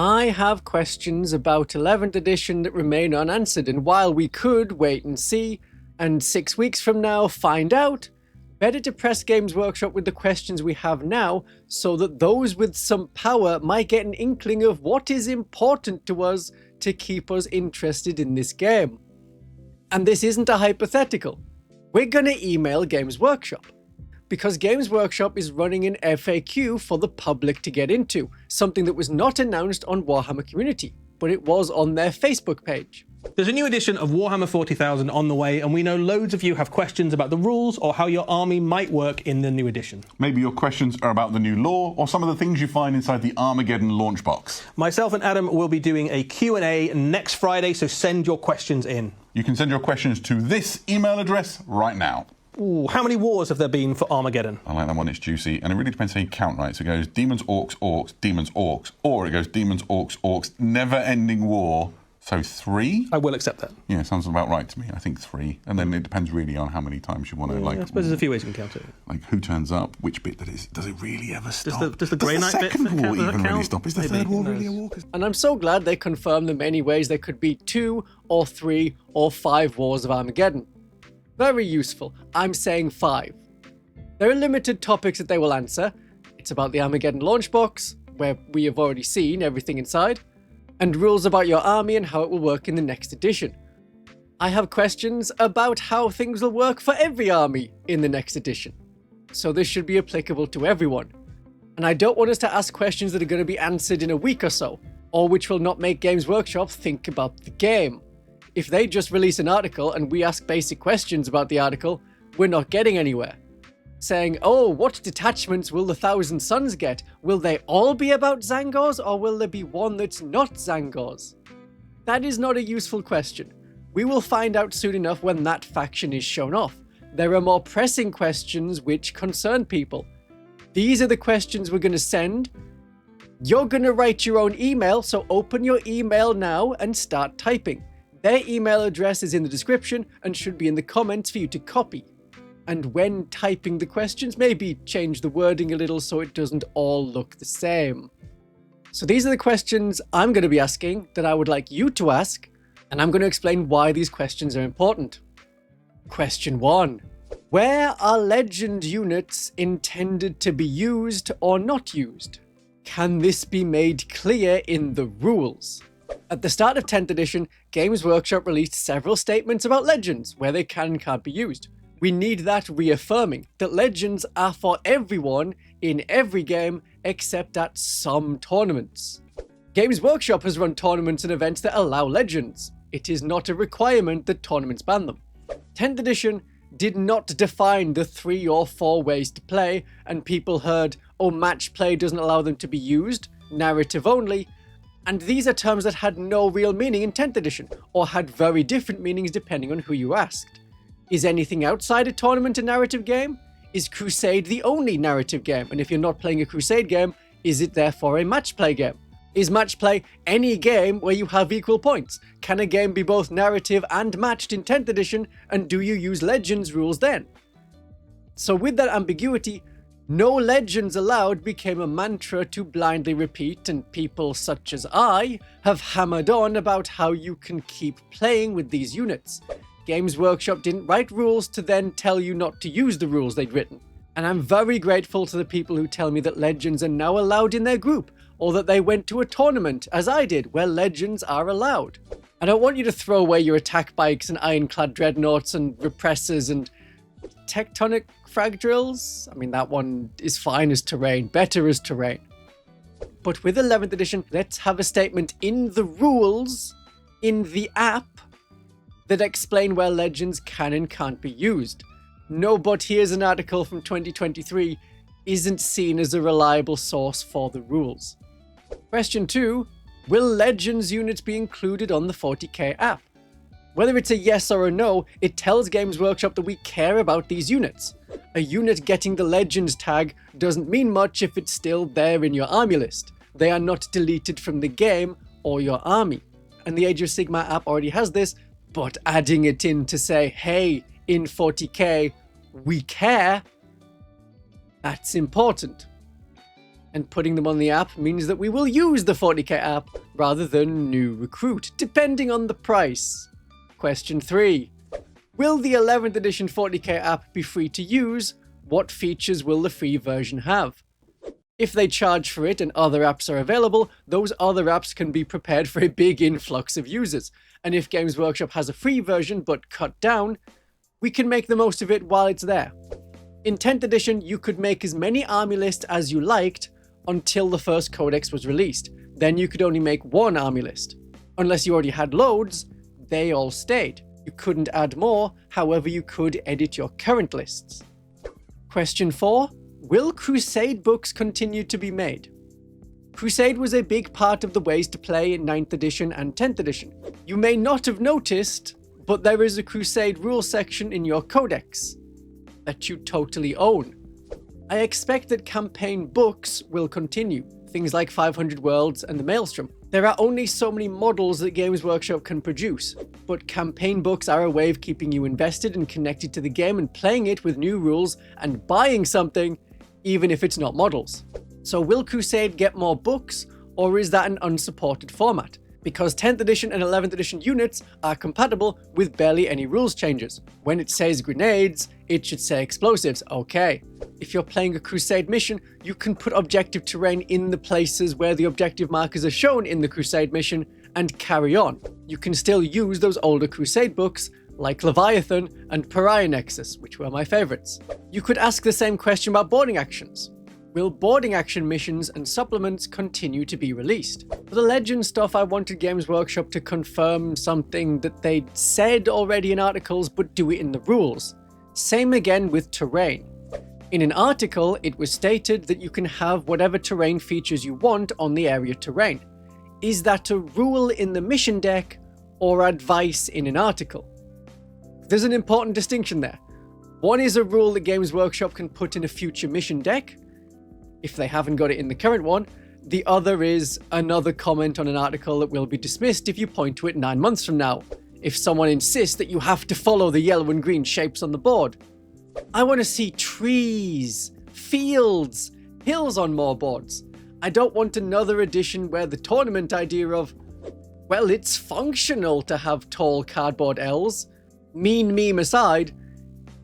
I have questions about 11th edition that remain unanswered, and while we could wait and see, and 6 weeks from now find out, better to press Games Workshop with the questions we have now, so that those with some power might get an inkling of what is important to us to keep us interested in this game. And this isn't a hypothetical. We're gonna email Games Workshop, because Games Workshop is running an FAQ for the public to get into, something that was not announced on Warhammer Community, but it was on their Facebook page. There's a new edition of Warhammer 40,000 on the way, and we know loads of you have questions about the rules or how your army might work in the new edition. Maybe your questions are about the new lore or some of the things you find inside the Armageddon Launch box. Myself and Adam will be doing a Q&A next Friday, so send your questions in. You can send your questions to this email address right now. Ooh, how many wars have there been for Armageddon? I like that one, it's juicy, and it really depends how you count, right? So it goes demons, orcs, orcs, demons, orcs, or it goes demons, orcs, orcs, never-ending war. So 3? I will accept that. Yeah, sounds about right to me. I think 3. And then it depends really on how many times you want to, I suppose there's a few ways you can count it. Like, who turns up, which bit does it really ever stop? Does the Grey Knight bit second war even really stop? Is the third war really a war? And I'm so glad they confirmed the many ways there could be 2 or 3 or 5 wars of Armageddon. Very useful. I'm saying 5. There are limited topics that they will answer. It's about the Armageddon Launch box, where we have already seen everything inside, and rules about your army and how it will work in the next edition. I have questions about how things will work for every army in the next edition, so this should be applicable to everyone. And I don't want us to ask questions that are going to be answered in a week or so, or which will not make Games Workshop think about the game. If they just release an article and we ask basic questions about the article, we're not getting anywhere. Saying, oh, what detachments will the Thousand Sons get? Will they all be about Zangors, or will there be one that's not Zangors? That is not a useful question. We will find out soon enough when that faction is shown off. There are more pressing questions which concern people. These are the questions we're going to send. You're going to write your own email, so open your email now and start typing. Their email address is in the description and should be in the comments for you to copy. And when typing the questions, maybe change the wording a little so it doesn't all look the same. So these are the questions I'm going to be asking that I would like you to ask, and I'm going to explain why these questions are important. Question 1. Where are legend units intended to be used or not used? Can this be made clear in the rules? At the start of 10th edition, Games Workshop released several statements about legends, where they can and can't be used. We need that reaffirming, that legends are for everyone in every game except at some tournaments. Games Workshop has run tournaments and events that allow legends. It is not a requirement that tournaments ban them. 10th edition did not define the 3 or 4 ways to play, and people heard, oh, match play doesn't allow them to be used, narrative only, and these are terms that had no real meaning in 10th edition, or had very different meanings depending on who you asked. Is anything outside a tournament a narrative game? Is Crusade the only narrative game? And if you're not playing a Crusade game, is it therefore a match play game? Is match play any game where you have equal points? Can a game be both narrative and matched in 10th edition, and do you use Legends rules then? So with that ambiguity, no legends allowed became a mantra to blindly repeat, and people such as I have hammered on about how you can keep playing with these units. Games Workshop didn't write rules to then tell you not to use the rules they'd written. And I'm very grateful to the people who tell me that legends are now allowed in their group, or that they went to a tournament, as I did, where legends are allowed. I don't want you to throw away your attack bikes and ironclad dreadnoughts and repressors and tectonic frag drills. I mean, that one is fine as terrain, better as terrain. But with 11th edition, let's have a statement in the rules, in the app, that explain where legends can and can't be used. No, but here's an article from 2023 isn't seen as a reliable source for the rules. Question 2. Will legends units be included on the 40K app? Whether it's a yes or a no, it tells Games Workshop that we care about these units. A unit getting the legends tag doesn't mean much if it's still there in your army list. They are not deleted from the game or your army. And the Age of Sigmar app already has this, but adding it in to say, hey, in 40K, we care, that's important. And putting them on the app means that we will use the 40k app rather than New Recruit, depending on the price. Question 3. Will the 11th edition 40k app be free to use? What features will the free version have? If they charge for it and other apps are available, those other apps can be prepared for a big influx of users. And if Games Workshop has a free version but cut down, we can make the most of it while it's there. In 10th edition, you could make as many army lists as you liked until the first codex was released. Then you could only make one army list. Unless you already had loads, they all stayed. You couldn't add more, however you could edit your current lists. Question 4. Will Crusade books continue to be made? Crusade was a big part of the ways to play in 9th edition and 10th edition. You may not have noticed, but there is a Crusade rule section in your codex that you totally own. I expect that campaign books will continue, things like 500 Worlds and the Maelstrom. There are only so many models that Games Workshop can produce, but campaign books are a way of keeping you invested and connected to the game and playing it with new rules and buying something, even if it's not models. So will Crusade get more books, or is that an unsupported format? Because 10th edition and 11th edition units are compatible with barely any rules changes. When it says grenades, it should say explosives, okay. If you're playing a Crusade mission, you can put objective terrain in the places where the objective markers are shown in the Crusade mission and carry on. You can still use those older Crusade books, like Leviathan and Pariah Nexus, which were my favorites. You could ask the same question about boarding actions. Will boarding action missions and supplements continue to be released? For the Legend stuff, I wanted Games Workshop to confirm something that they'd said already in articles, but do it in the rules. Same again with terrain. In an article, it was stated that you can have whatever terrain features you want on the area terrain. Is that a rule in the mission deck or advice in an article? There's an important distinction there. One is a rule that Games Workshop can put in a future mission deck, if they haven't got it in the current one. The other is another comment on an article that will be dismissed if you point to it 9 months from now, if someone insists that you have to follow the yellow and green shapes on the board. I want to see trees, fields, hills on more boards. I don't want another edition where the tournament idea of, well, it's functional to have tall cardboard elves. Mean meme aside,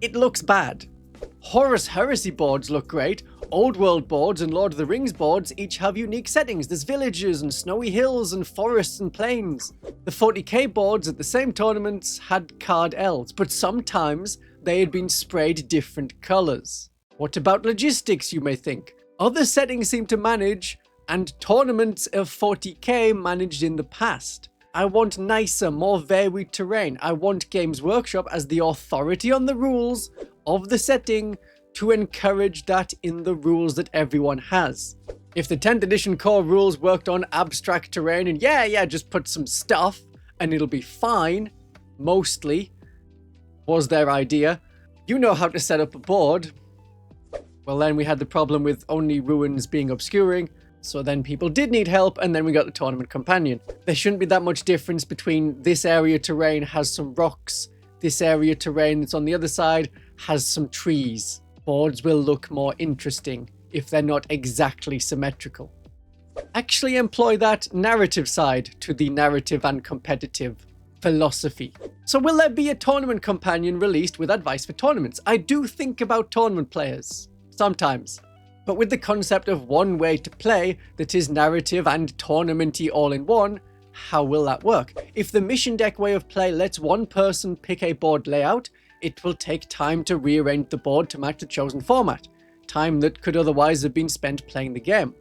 it looks bad. Horus Heresy boards look great. Old World boards and Lord of the Rings boards each have unique settings. There's villages and snowy hills and forests and plains. The 40k boards at the same tournaments had card elves, but sometimes they had been sprayed different colours. What about logistics, you may think? Other settings seem to manage, and tournaments of 40k managed in the past. I want nicer, more varied terrain. I want Games Workshop as the authority on the rules of the setting to encourage that in the rules that everyone has. If the 10th edition core rules worked on abstract terrain and just put some stuff and it'll be fine, mostly, was their idea. You know how to set up a board. Well, then we had the problem with only ruins being obscuring, so then people did need help, and then we got the tournament companion. There shouldn't be that much difference between this area terrain has some rocks, this area terrain that's on the other side has some trees. Boards will look more interesting if they're not exactly symmetrical. Actually employ that narrative side to the narrative and competitive philosophy. So will there be a tournament companion released with advice for tournaments? I do think about tournament players, sometimes. But with the concept of one way to play that is narrative and tournamenty all in one, how will that work? If the mission deck way of play lets one person pick a board layout, it will take time to rearrange the board to match the chosen format, time that could otherwise have been spent playing the game.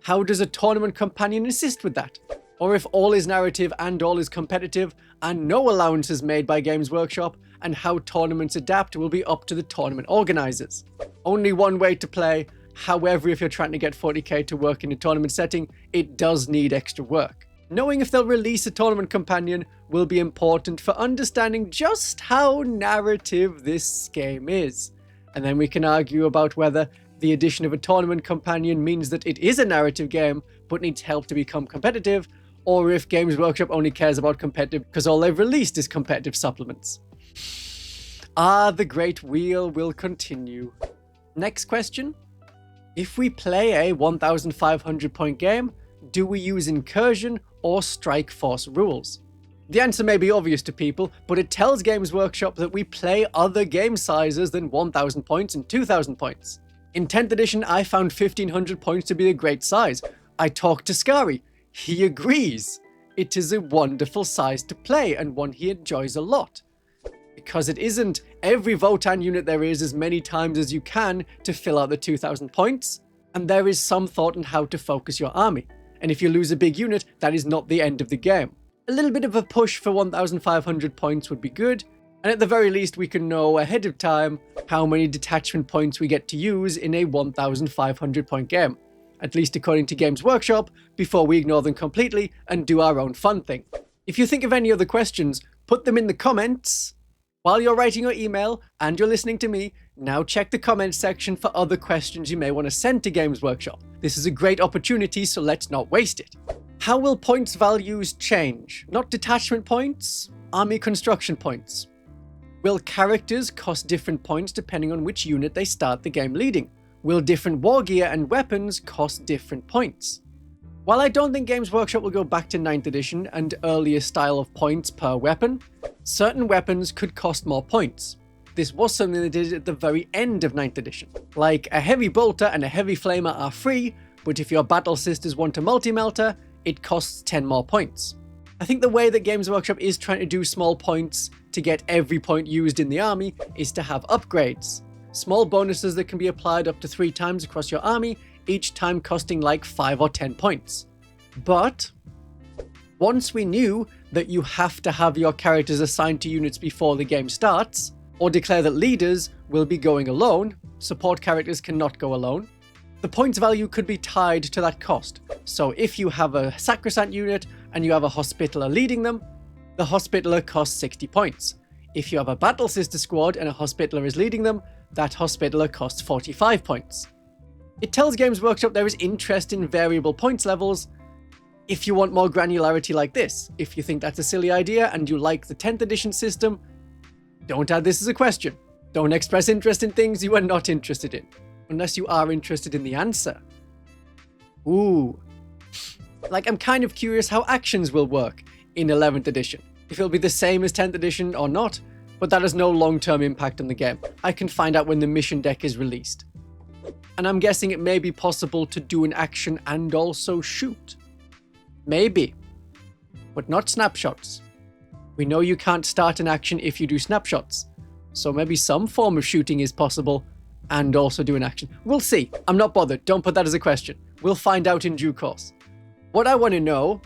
How does a tournament companion assist with that? Or if all is narrative and all is competitive, and no allowances made by Games Workshop, and how tournaments adapt will be up to the tournament organizers. Only one way to play. However, if you're trying to get 40k to work in a tournament setting, it does need extra work. Knowing if they'll release a tournament companion will be important for understanding just how narrative this game is. And then we can argue about whether the addition of a tournament companion means that it is a narrative game but needs help to become competitive, or if Games Workshop only cares about competitive because all they've released is competitive supplements. The great wheel will continue. Next question. If we play a 1,500 point game, do we use incursion or strike force rules? The answer may be obvious to people, but it tells Games Workshop that we play other game sizes than 1,000 points and 2,000 points. In 10th edition, I found 1,500 points to be a great size. I talked to Scary. He agrees. It is a wonderful size to play and one he enjoys a lot. Because it isn't every Votan unit there is as many times as you can to fill out the 2,000 points, and there is some thought on how to focus your army. And if you lose a big unit, that is not the end of the game. A little bit of a push for 1,500 points would be good, and at the very least we can know ahead of time how many detachment points we get to use in a 1,500 point game, at least according to Games Workshop, before we ignore them completely and do our own fun thing. If you think of any other questions, put them in the comments. While you're writing your email and you're listening to me, now check the comments section for other questions you may want to send to Games Workshop. This is a great opportunity, so let's not waste it. How will points values change? Not detachment points, army construction points. Will characters cost different points depending on which unit they start the game leading? Will different war gear and weapons cost different points? While I don't think Games Workshop will go back to 9th edition and earlier style of points per weapon, certain weapons could cost more points. This was something they did at the very end of 9th edition. Like, a heavy bolter and a heavy flamer are free, but if your battle sisters want a multi-melter, it costs 10 more points. I think the way that Games Workshop is trying to do small points to get every point used in the army is to have upgrades. Small bonuses that can be applied up to 3 times across your army, each time costing like 5 or 10 points. But once we knew that you have to have your characters assigned to units before the game starts, or declare that leaders will be going alone, support characters cannot go alone, the points value could be tied to that cost. So if you have a Sacrosanct unit and you have a Hospitaller leading them, the Hospitaller costs 60 points. If you have a Battle Sister squad and a Hospitaller is leading them, that Hospitaller costs 45 points. It tells Games Workshop there is interest in variable points levels. If you want more granularity like this, if you think that's a silly idea and you like the 10th edition system, don't add this as a question. Don't express interest in things you are not interested in, unless you are interested in the answer. Ooh. Like, I'm kind of curious how actions will work in 11th edition. If it'll be the same as 10th edition or not, but that has no long-term impact on the game. I can find out when the mission deck is released. And I'm guessing it may be possible to do an action and also shoot. Maybe. But not snapshots. We know you can't start an action if you do snapshots. So maybe some form of shooting is possible and also do an action. We'll see. I'm not bothered. Don't put that as a question. We'll find out in due course. What I want to know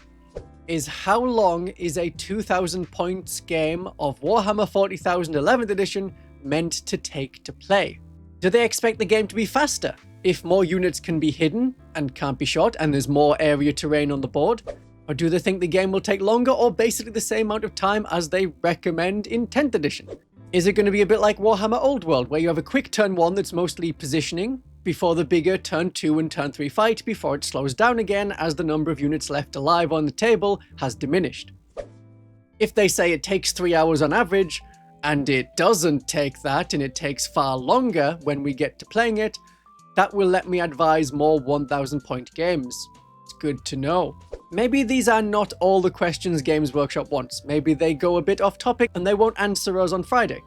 is how long is a 2,000 points game of Warhammer 40,000 11th edition meant to take to play? Do they expect the game to be faster if more units can be hidden and can't be shot and there's more area terrain on the board? Or do they think the game will take longer or basically the same amount of time as they recommend in 10th edition? Is it going to be a bit like Warhammer Old World, where you have a quick turn 1 that's mostly positioning before the bigger turn 2 and turn 3 fight before it slows down again as the number of units left alive on the table has diminished? If they say it takes 3 hours on average, and it doesn't take that and it takes far longer when we get to playing it, that will let me advise more 1,000 point games. It's good to know. Maybe these are not all the questions Games Workshop wants. Maybe they go a bit off topic and they won't answer us on Friday.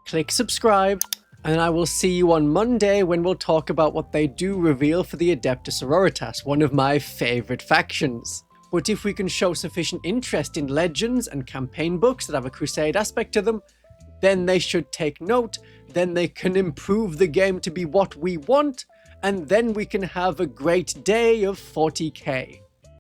Click subscribe, and I will see you on Monday when we'll talk about what they do reveal for the Adeptus Sororitas, one of my favorite factions. But if we can show sufficient interest in legends and campaign books that have a Crusade aspect to them, then they should take note, then they can improve the game to be what we want, and then we can have a great day of 40k.